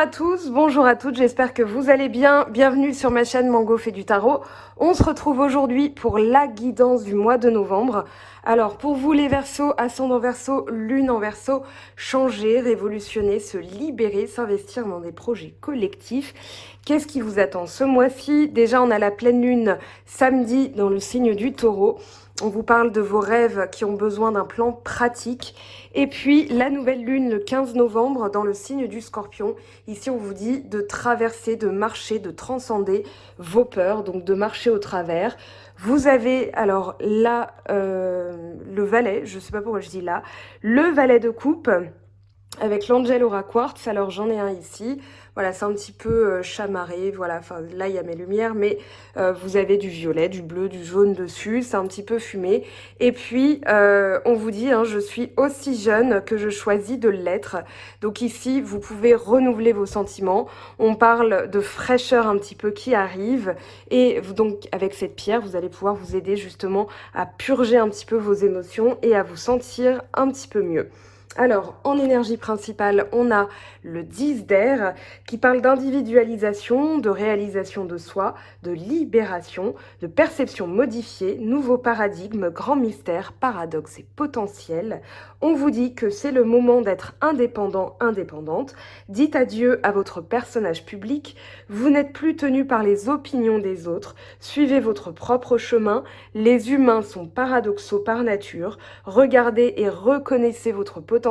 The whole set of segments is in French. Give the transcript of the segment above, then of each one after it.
à tous, bonjour à toutes, j'espère que vous allez bien. Bienvenue sur ma chaîne Mango fait du tarot. On se retrouve aujourd'hui pour la guidance du mois de novembre. Alors pour vous les Verseaux, ascendant Verseau, lune en Verseau, changer, révolutionner, se libérer, s'investir dans des projets collectifs. Qu'est-ce qui vous attend ce mois-ci? Déjà on a la pleine lune samedi dans le signe du Taureau. On vous parle de vos rêves qui ont besoin d'un plan pratique. Et puis la nouvelle lune le 15 novembre dans le signe du Scorpion. Ici on vous dit de traverser, de marcher, de transcender vos peurs, donc de marcher au travers. Vous avez alors là le valet, je ne sais pas pourquoi je dis là, le valet de coupe avec l'Angel Aura Quartz. Alors j'en ai un ici. Voilà, c'est un petit peu chamarré, voilà, enfin là il y a mes lumières, mais vous avez du violet, du bleu, du jaune dessus, c'est un petit peu fumé. Et puis, on vous dit, hein, je suis aussi jeune que je choisis de l'être. Donc ici, vous pouvez renouveler vos sentiments. On parle de fraîcheur un petit peu qui arrive. Et donc, avec cette pierre, vous allez pouvoir vous aider justement à purger un petit peu vos émotions et à vous sentir un petit peu mieux. Alors, en énergie principale, on a le 10 d'air qui parle d'individualisation, de réalisation de soi, de libération, de perception modifiée, nouveau paradigme, grand mystère, paradoxe et potentiel. On vous dit que c'est le moment d'être indépendant, indépendante. Dites adieu à votre personnage public. Vous n'êtes plus tenu par les opinions des autres. Suivez votre propre chemin. Les humains sont paradoxaux par nature. Regardez et reconnaissez votre potentiel.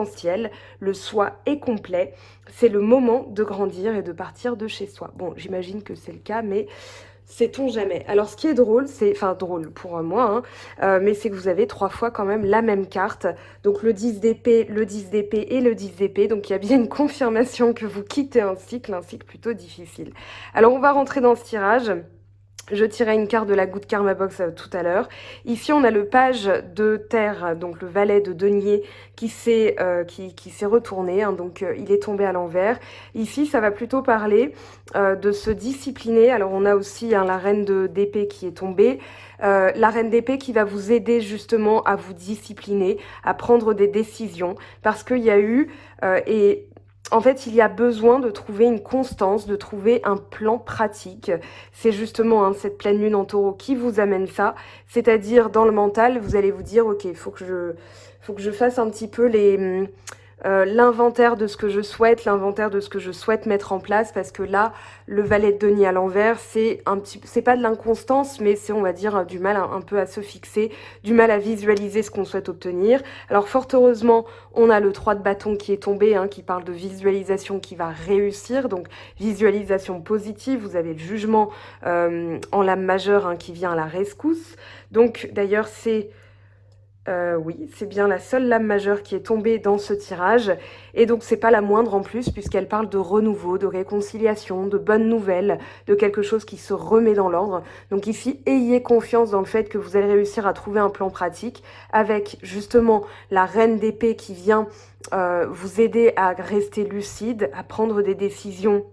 Le soi est complet. C'est le moment de grandir et de partir de chez soi. Bon, j'imagine que c'est le cas, mais sait-on jamais. Alors, ce qui est drôle, c'est... Enfin, drôle pour moi, hein, mais c'est que vous avez 3 fois quand même la même carte. Donc, le 10 d'épée, le 10 d'épée et le 10 d'épée. Donc, il y a bien une confirmation que vous quittez un cycle plutôt difficile. Alors, on va rentrer dans ce tirage. Je tirais une carte de la Good Karma Box tout à l'heure. Ici, on a le page de terre, donc le valet de denier qui s'est retourné, hein, donc il est tombé à l'envers. Ici, ça va plutôt parler de se discipliner. Alors, on a aussi hein, la reine d'épée qui est tombée. La reine d'épée qui va vous aider justement à vous discipliner, à prendre des décisions, parce qu'il y a eu... En fait, il y a besoin de trouver une constance, de trouver un plan pratique. C'est justement hein, cette pleine lune en taureau qui vous amène ça. C'est-à-dire, dans le mental, vous allez vous dire, ok, il faut que je fasse un petit peu l'inventaire de ce que je souhaite, l'inventaire de ce que je souhaite mettre en place, parce que là, le valet de denier à l'envers, c'est pas de l'inconstance, mais c'est, on va dire, du mal un peu à se fixer, du mal à visualiser ce qu'on souhaite obtenir. Alors, fort heureusement, on a le 3 de bâton qui est tombé, hein, qui parle de visualisation qui va réussir, donc visualisation positive. Vous avez le jugement en lame majeure hein, qui vient à la rescousse. Donc, d'ailleurs, oui, c'est bien la seule lame majeure qui est tombée dans ce tirage. Et donc, c'est pas la moindre en plus, puisqu'elle parle de renouveau, de réconciliation, de bonnes nouvelles, de quelque chose qui se remet dans l'ordre. Donc ici, ayez confiance dans le fait que vous allez réussir à trouver un plan pratique avec justement la reine d'épée qui vient vous aider à rester lucide, à prendre des décisions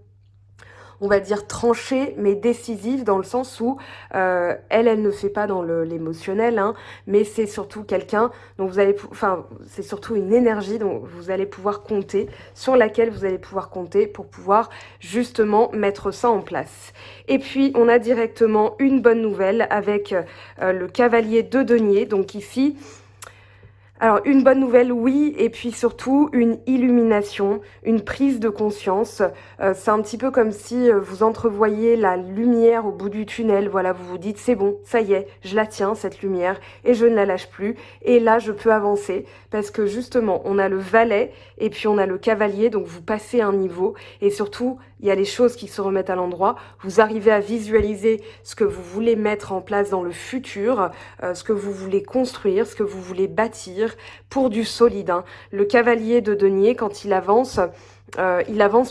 on va dire tranchée mais décisive dans le sens où elle ne fait pas dans l'émotionnel, hein, mais c'est surtout quelqu'un dont vous allez, enfin c'est surtout une énergie dont vous allez pouvoir compter, sur laquelle vous allez pouvoir compter pour pouvoir justement mettre ça en place. Et puis on a directement une bonne nouvelle avec le cavalier de denier, donc ici. Alors, une bonne nouvelle, oui, et puis surtout une illumination, une prise de conscience. C'est un petit peu comme si vous entrevoyiez la lumière au bout du tunnel. Voilà, vous vous dites, c'est bon, ça y est, je la tiens, cette lumière, et je ne la lâche plus. Et là, je peux avancer, parce que justement, on a le valet, et puis on a le cavalier, donc vous passez un niveau, et surtout, il y a les choses qui se remettent à l'endroit. Vous arrivez à visualiser ce que vous voulez mettre en place dans le futur, ce que vous voulez construire, ce que vous voulez bâtir, pour du solide. Hein. Le cavalier de denier, quand il avance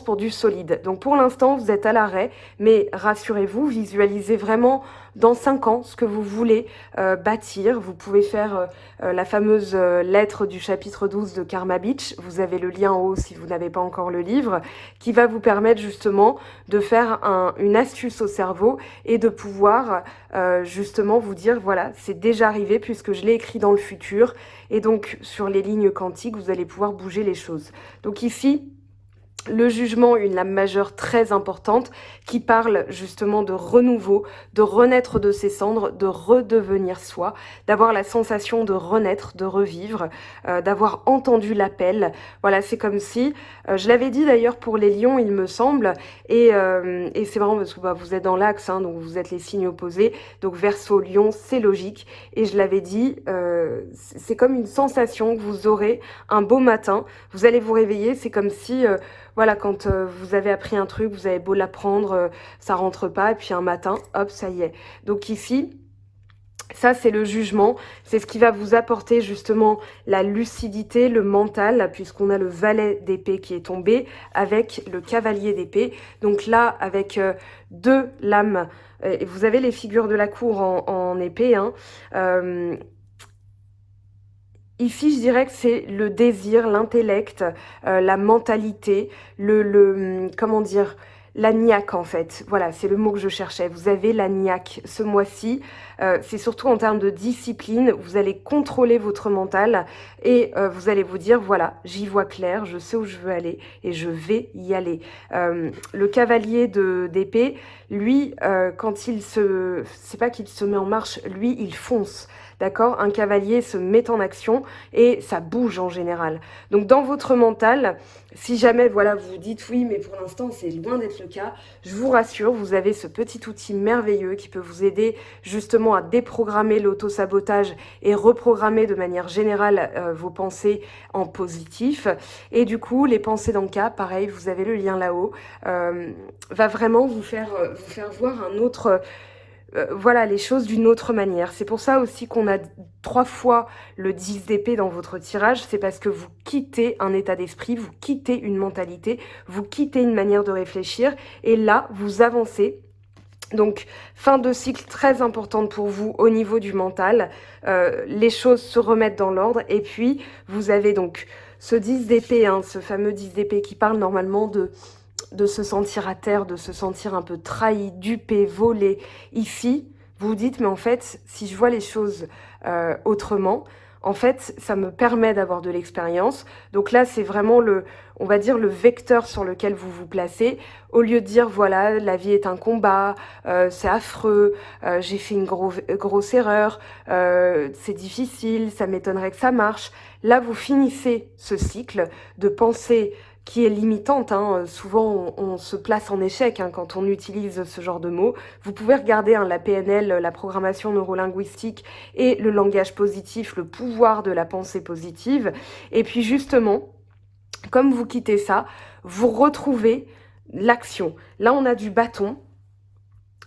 pour du solide. Donc pour l'instant, vous êtes à l'arrêt, mais rassurez-vous, visualisez vraiment dans 5 ans ce que vous voulez bâtir. Vous pouvez faire la fameuse lettre du chapitre 12 de Karma Beach. Vous avez le lien en haut si vous n'avez pas encore le livre, qui va vous permettre justement de faire une astuce au cerveau et de pouvoir justement vous dire, voilà, c'est déjà arrivé puisque je l'ai écrit dans le futur. Et donc, sur les lignes quantiques, vous allez pouvoir bouger les choses. Donc ici, Le jugement, une lame majeure très importante qui parle justement de renouveau, de renaître de ses cendres, de redevenir soi, d'avoir la sensation de renaître, de revivre, d'avoir entendu l'appel. Voilà, c'est comme si, je l'avais dit d'ailleurs pour les lions, il me semble, et c'est marrant parce que vous êtes dans l'axe, hein, donc vous êtes les signes opposés, donc Verseau, Lion, c'est logique, et je l'avais dit, c'est comme une sensation que vous aurez un beau matin, vous allez vous réveiller, c'est comme si... voilà, quand vous avez appris un truc, vous avez beau l'apprendre, ça rentre pas, et puis un matin, hop, ça y est. Donc ici, ça c'est le jugement, c'est ce qui va vous apporter justement la lucidité, le mental, puisqu'on a le valet d'épée qui est tombé avec le cavalier d'épée. Donc là, avec deux lames, et vous avez les figures de la cour en épée, hein, ici, je dirais que c'est le désir, l'intellect, la mentalité, comment dire, la niaque en fait. Voilà, c'est le mot que je cherchais. Vous avez la niaque ce mois-ci. C'est surtout en termes de discipline. Vous allez contrôler votre mental et vous allez vous dire, voilà, j'y vois clair, je sais où je veux aller et je vais y aller. Le cavalier d'épée, lui, quand c'est pas qu'il se met en marche, lui, il fonce. D'accord? Un cavalier se met en action et ça bouge en général. Donc dans votre mental, si jamais voilà vous vous dites oui mais pour l'instant c'est loin d'être le cas, je vous rassure, vous avez ce petit outil merveilleux qui peut vous aider justement à déprogrammer l'auto-sabotage et reprogrammer de manière générale vos pensées en positif. Et du coup les pensées dans le cas, pareil, vous avez le lien là-haut, va vraiment vous faire voir un autre... voilà, les choses d'une autre manière. C'est pour ça aussi qu'on a 3 fois le 10 d'épée dans votre tirage. C'est parce que vous quittez un état d'esprit, vous quittez une mentalité, vous quittez une manière de réfléchir. Et là, vous avancez. Donc, fin de cycle très importante pour vous au niveau du mental. Les choses se remettent dans l'ordre. Et puis, vous avez donc ce 10 d'épée, hein, ce fameux 10 d'épée qui parle normalement de se sentir à terre, de se sentir un peu trahi, dupé, volé. Ici, vous vous dites, mais en fait, si je vois les choses autrement, en fait, ça me permet d'avoir de l'expérience. Donc là, c'est vraiment on va dire, le vecteur sur lequel vous vous placez. Au lieu de dire, voilà, la vie est un combat, c'est affreux, j'ai fait une grosse erreur, c'est difficile, ça m'étonnerait que ça marche. Là, vous finissez ce cycle de pensée qui est limitante, hein. Souvent on se place en échec hein, quand on utilise ce genre de mots. Vous pouvez regarder hein, la PNL, la programmation neurolinguistique et le langage positif, le pouvoir de la pensée positive. Et puis justement, comme vous quittez ça, vous retrouvez l'action. Là on a du bâton.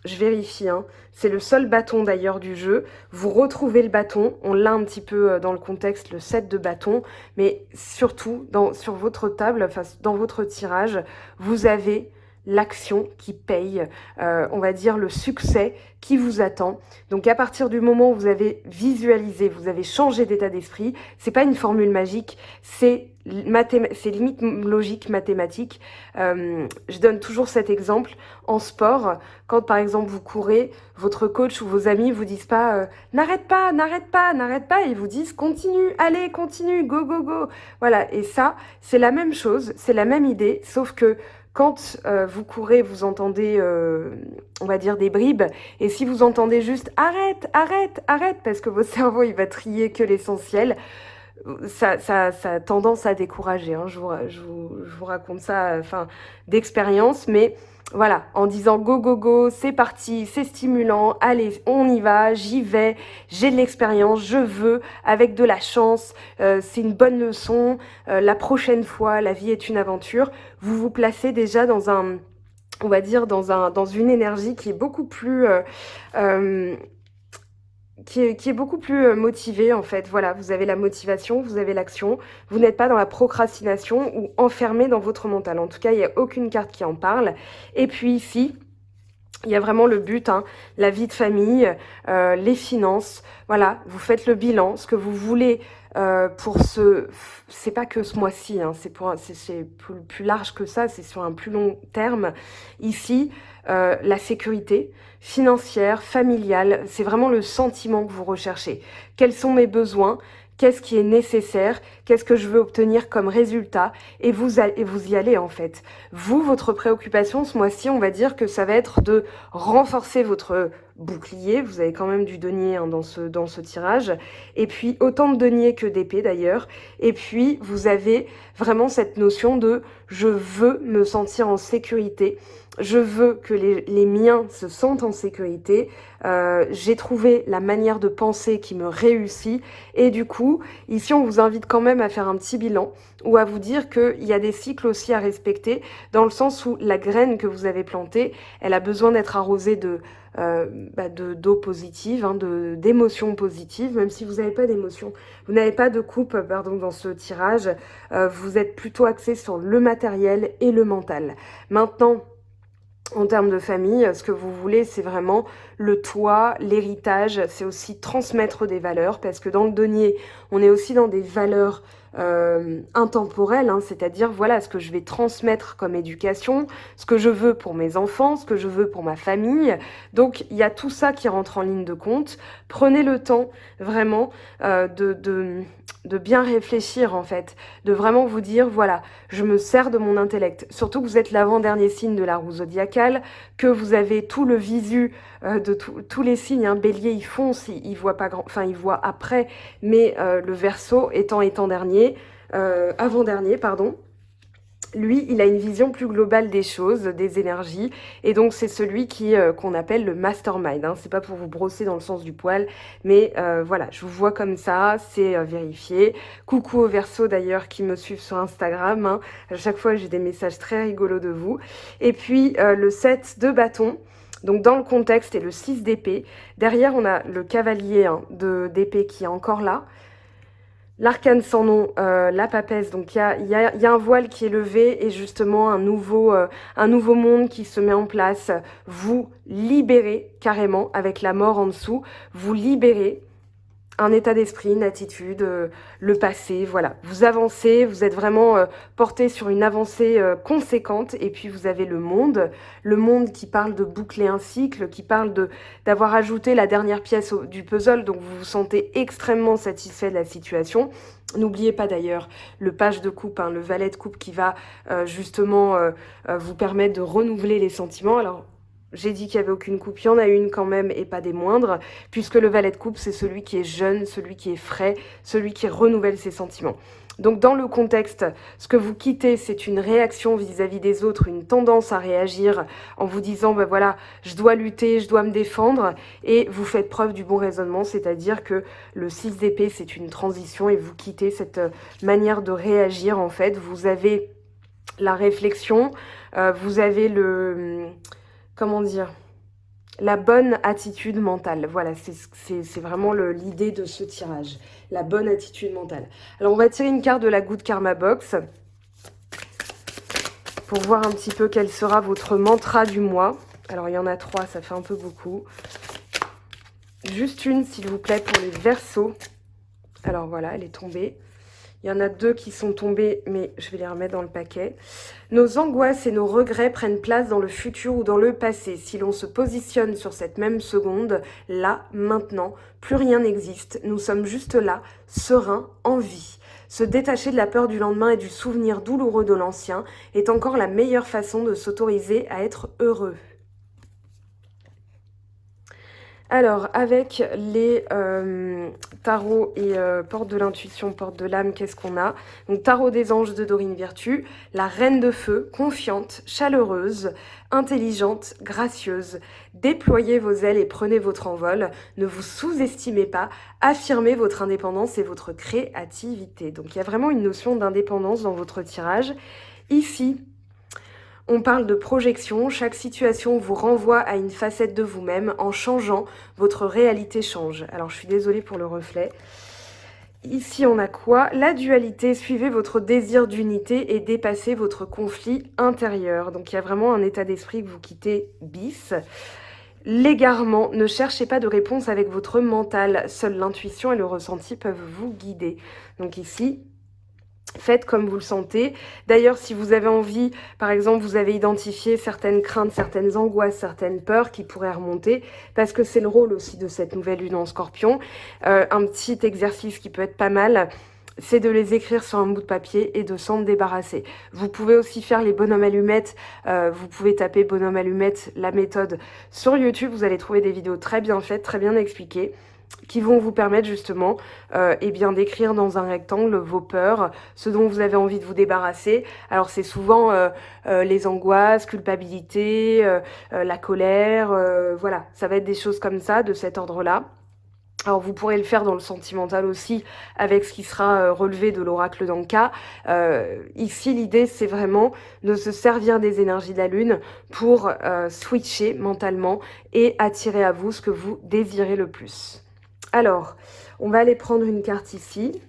Je vérifie, hein. C'est le seul bâton d'ailleurs du jeu. Vous retrouvez le bâton, on l'a un petit peu dans le contexte, le 7 de bâton, mais surtout sur votre table, enfin dans votre tirage, vous avez l'action qui paye, on va dire le succès qui vous attend. Donc à partir du moment où vous avez visualisé, vous avez changé d'état d'esprit, c'est pas une formule magique, c'est limite logique, mathématique. Je donne toujours cet exemple en sport, quand par exemple vous courez, votre coach ou vos amis vous disent pas n'arrête pas, n'arrête pas, n'arrête pas, ils vous disent continue, allez, continue, go, go, go. Voilà, et ça, c'est la même chose, c'est la même idée, sauf que quand vous courez, vous entendez, on va dire, des bribes. Et si vous entendez juste « arrête, arrête, arrête » parce que votre cerveau, il va trier que l'essentiel, ça a tendance à décourager. Hein. Je vous raconte ça d'expérience, mais voilà, en disant go, go, go, c'est parti, c'est stimulant, allez, on y va, j'y vais, j'ai de l'expérience, je veux, avec de la chance, c'est une bonne leçon, la prochaine fois, la vie est une aventure. Vous vous placez déjà dans on va dire, dans une énergie qui est beaucoup plus... qui est beaucoup plus motivé en fait. Voilà, vous avez la motivation, vous avez l'action, vous n'êtes pas dans la procrastination ou enfermé dans votre mental. En tout cas, il n'y a aucune carte qui en parle. Et puis ici, il y a vraiment le but, hein, la vie de famille, les finances. Voilà, vous faites le bilan, ce que vous voulez pour c'est pas que ce mois-ci, hein, c'est plus large que ça, c'est sur un plus long terme. Ici, la sécurité financière, familiale, c'est vraiment le sentiment que vous recherchez. Quels sont mes besoins? qu'est-ce qui est nécessaire, qu'est-ce que je veux obtenir comme résultat, et vous y allez en fait. Vous, votre préoccupation ce mois-ci, on va dire que ça va être de renforcer votre bouclier. Vous avez quand même du denier hein, dans ce tirage, et puis autant de denier que d'épée d'ailleurs, et puis vous avez vraiment cette notion de je veux me sentir en sécurité, je veux que les miens se sentent en sécurité, j'ai trouvé la manière de penser qui me réussit, et du coup, ici on vous invite quand même à faire un petit bilan, ou à vous dire qu'il y a des cycles aussi à respecter, dans le sens où la graine que vous avez plantée, elle a besoin d'être arrosée d'eau positive, hein, d'émotions positives, même si vous n'avez pas d'émotions, vous n'avez pas de coupe, pardon, dans ce tirage, vous êtes plutôt axé sur le matériel et le mental. Maintenant, en termes de famille, ce que vous voulez, c'est vraiment le toit, l'héritage, c'est aussi transmettre des valeurs, parce que dans le denier, on est aussi dans des valeurs intemporelles, hein, c'est-à-dire voilà ce que je vais transmettre comme éducation, ce que je veux pour mes enfants, ce que je veux pour ma famille. Donc il y a tout ça qui rentre en ligne de compte. Prenez le temps vraiment de bien réfléchir en fait, de vraiment vous dire voilà, je me sers de mon intellect, surtout que vous êtes l'avant-dernier signe de la roue zodiacale, que vous avez tout le visu de tous les signes, hein. Bélier il fonce, il voit pas grand, enfin il voit après, mais le Verseau étant dernier, avant-dernier pardon, lui, il a une vision plus globale des choses, des énergies, et donc c'est celui qu'on appelle le mastermind. Hein. C'est pas pour vous brosser dans le sens du poil, mais voilà, je vous vois comme ça, c'est vérifié. Coucou aux Verseaux d'ailleurs qui me suivent sur Instagram. Hein. À chaque fois, j'ai des messages très rigolos de vous. Et puis le 7 de bâton. Donc dans le contexte et le 6 d'épée. Derrière, on a le cavalier hein, d'épée qui est encore là. L'arcane sans nom, la papesse, donc il y a un voile qui est levé et justement un nouveau monde qui se met en place. Vous libérez carrément avec la mort en dessous, vous libérez un état d'esprit, une attitude, le passé, voilà. Vous avancez, vous êtes vraiment porté sur une avancée conséquente, et puis vous avez le monde qui parle de boucler un cycle, qui parle d'avoir ajouté la dernière pièce du puzzle, donc vous vous sentez extrêmement satisfait de la situation. N'oubliez pas d'ailleurs le page de coupe, hein, le valet de coupe qui va justement vous permettre de renouveler les sentiments. Alors, j'ai dit qu'il n'y avait aucune coupe, il y en a une quand même et pas des moindres, puisque le valet de coupe, c'est celui qui est jeune, celui qui est frais, celui qui renouvelle ses sentiments. Donc dans le contexte, ce que vous quittez, c'est une réaction vis-à-vis des autres, une tendance à réagir en vous disant, ben voilà, je dois lutter, je dois me défendre, et vous faites preuve du bon raisonnement, c'est-à-dire que le 6 d'épée, c'est une transition, et vous quittez cette manière de réagir, en fait. Vous avez la réflexion, vous avez comment dire, la bonne attitude mentale. Voilà, c'est vraiment l'idée de ce tirage. La bonne attitude mentale. Alors, on va tirer une carte de la Good Karma Box pour voir un petit peu quel sera votre mantra du mois. Alors, il y en a 3, ça fait un peu beaucoup. Juste une, s'il vous plaît, pour les Verseaux. Alors, voilà, elle est tombée. Il y en a 2 qui sont tombés, mais je vais les remettre dans le paquet. Nos angoisses et nos regrets prennent place dans le futur ou dans le passé. Si l'on se positionne sur cette même seconde, là, maintenant, plus rien n'existe. Nous sommes juste là, sereins, en vie. Se détacher de la peur du lendemain et du souvenir douloureux de l'ancien est encore la meilleure façon de s'autoriser à être heureux. Alors, avec les tarots et porte de l'intuition, porte de l'âme, qu'est-ce qu'on a? Donc, tarot des anges de Dorine Virtue, la reine de feu, confiante, chaleureuse, intelligente, gracieuse. Déployez vos ailes et prenez votre envol. Ne vous sous-estimez pas. Affirmez votre indépendance et votre créativité. Donc, il y a vraiment une notion d'indépendance dans votre tirage. Ici, on parle de projection, chaque situation vous renvoie à une facette de vous-même. En changeant, votre réalité change. Alors, je suis désolée pour le reflet. Ici, on a quoi? La dualité, suivez votre désir d'unité et dépassez votre conflit intérieur. Donc, il y a vraiment un état d'esprit que vous quittez bis. L'égarement, ne cherchez pas de réponse avec votre mental. Seule l'intuition et le ressenti peuvent vous guider. Donc ici, Faites comme vous le sentez. D'ailleurs, si vous avez envie, par exemple, vous avez identifié certaines craintes, certaines angoisses, certaines peurs qui pourraient remonter, parce que c'est le rôle aussi de cette nouvelle lune en Scorpion. Un petit exercice qui peut être pas mal, c'est de les écrire sur un bout de papier et de s'en débarrasser. Vous pouvez aussi faire les bonhommes allumettes. Vous pouvez taper bonhomme allumette, la méthode sur YouTube. Vous allez trouver des vidéos très bien faites, très bien expliquées, qui vont vous permettre justement d'écrire dans un rectangle vos peurs, ce dont vous avez envie de vous débarrasser. Alors c'est souvent les angoisses, culpabilité, la colère, voilà, ça va être des choses comme ça, de cet ordre-là. Alors vous pourrez le faire dans le sentimental aussi, avec ce qui sera relevé de l'oracle d'Anka. Ici, l'idée, c'est vraiment de se servir des énergies de la Lune pour switcher mentalement et attirer à vous ce que vous désirez le plus. Alors, on va aller prendre une carte ici.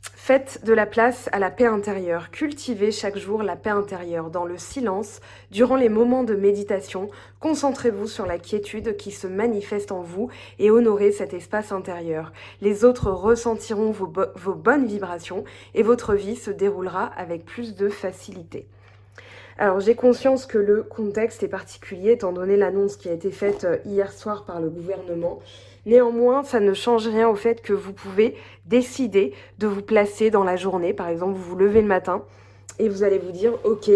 Faites de la place à la paix intérieure. Cultivez chaque jour la paix intérieure. Dans le silence, durant les moments de méditation, concentrez-vous sur la quiétude qui se manifeste en vous et honorez cet espace intérieur. Les autres ressentiront vos bonnes vibrations et votre vie se déroulera avec plus de facilité. Alors j'ai conscience que le contexte est particulier étant donné l'annonce qui a été faite hier soir par le gouvernement. Néanmoins, ça ne change rien au fait que vous pouvez décider de vous placer dans la journée. Par exemple, vous vous levez le matin et vous allez vous dire « Ok,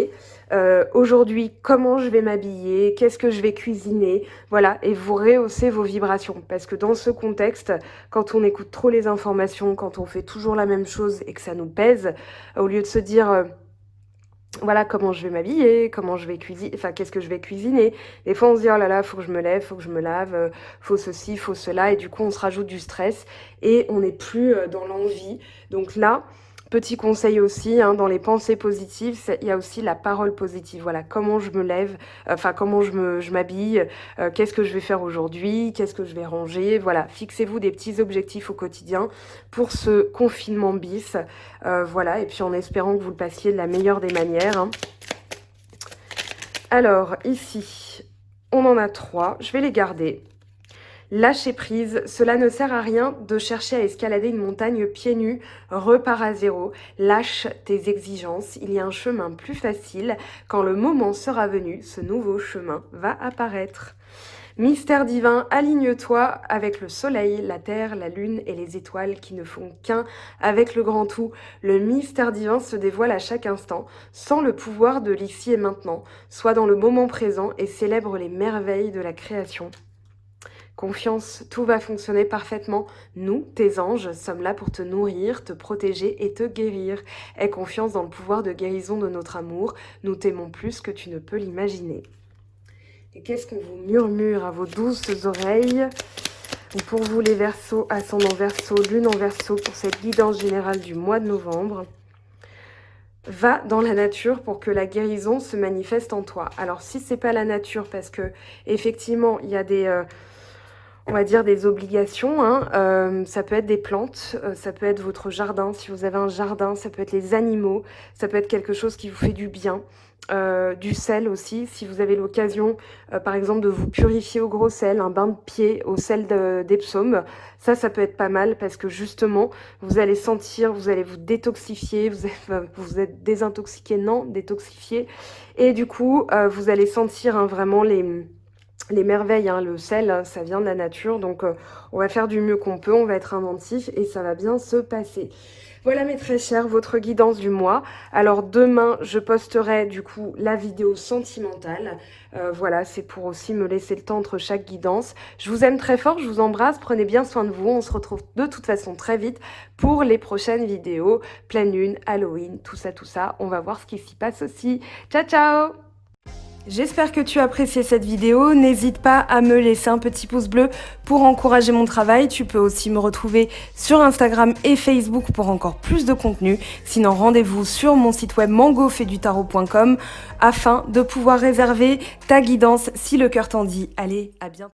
aujourd'hui, comment je vais m'habiller? Qu'est-ce que je vais cuisiner ?» Voilà, et vous rehaussez vos vibrations. Parce que dans ce contexte, quand on écoute trop les informations, quand on fait toujours la même chose et que ça nous pèse, au lieu de se dire voilà comment je vais m'habiller, comment je vais cuisiner, enfin qu'est-ce que je vais cuisiner. Des fois on se dit oh là là, faut que je me lève, faut que je me lave, faut ceci, faut cela, et du coup on se rajoute du stress et on n'est plus dans l'envie. Donc là, petit conseil aussi, dans les pensées positives, il y a aussi la parole positive. Voilà, comment je me lève, enfin comment je m'habille, qu'est-ce que je vais faire aujourd'hui, qu'est-ce que je vais ranger. Voilà, fixez-vous des petits objectifs au quotidien pour ce confinement bis. Voilà, et puis en espérant que vous le passiez de la meilleure des manières. Alors, ici, on en a 3. Je vais les garder. Lâcher prise, cela ne sert à rien de chercher à escalader une montagne pieds nus, repars à zéro, lâche tes exigences, il y a un chemin plus facile, quand le moment sera venu, ce nouveau chemin va apparaître. Mystère divin, aligne-toi avec le soleil, la terre, la lune et les étoiles qui ne font qu'un avec le grand tout. Le mystère divin se dévoile à chaque instant, sans le pouvoir de l'ici et maintenant. Sois dans le moment présent et célèbre les merveilles de la création. Confiance, tout va fonctionner parfaitement. Nous, tes anges, sommes là pour te nourrir, te protéger et te guérir. Aie confiance dans le pouvoir de guérison de notre amour. Nous t'aimons plus que tu ne peux l'imaginer. Et qu'est-ce qu'on vous murmure à vos douces oreilles? Pour vous les Verseaux, ascendant Verseau, lune en Verseau, pour cette guidance générale du mois de novembre. Va dans la nature pour que la guérison se manifeste en toi. Alors si c'est pas la nature, parce que effectivement il y a des... on va dire des obligations, ça peut être des plantes, ça peut être votre jardin, si vous avez un jardin, ça peut être les animaux, ça peut être quelque chose qui vous fait du bien, du sel aussi, si vous avez l'occasion par exemple de vous purifier au gros sel, un bain de pied au sel d'Epsom, ça peut être pas mal parce que justement vous allez sentir, vous allez vous détoxifier, vous êtes désintoxiqué, non, détoxifié, et du coup vous allez sentir vraiment les merveilles, le sel, ça vient de la nature, donc on va faire du mieux qu'on peut, on va être inventif et ça va bien se passer. Voilà mes très chers, votre guidance du mois. Alors demain, je posterai du coup la vidéo sentimentale. Voilà, c'est pour aussi me laisser le temps entre chaque guidance. Je vous aime très fort, je vous embrasse, prenez bien soin de vous. On se retrouve de toute façon très vite pour les prochaines vidéos. Pleine lune, Halloween, tout ça. On va voir ce qui s'y passe aussi. Ciao, ciao! J'espère que tu as apprécié cette vidéo, n'hésite pas à me laisser un petit pouce bleu pour encourager mon travail. Tu peux aussi me retrouver sur Instagram et Facebook pour encore plus de contenu. Sinon, rendez-vous sur mon site web mangofaidutarot.com afin de pouvoir réserver ta guidance si le cœur t'en dit. Allez, à bientôt.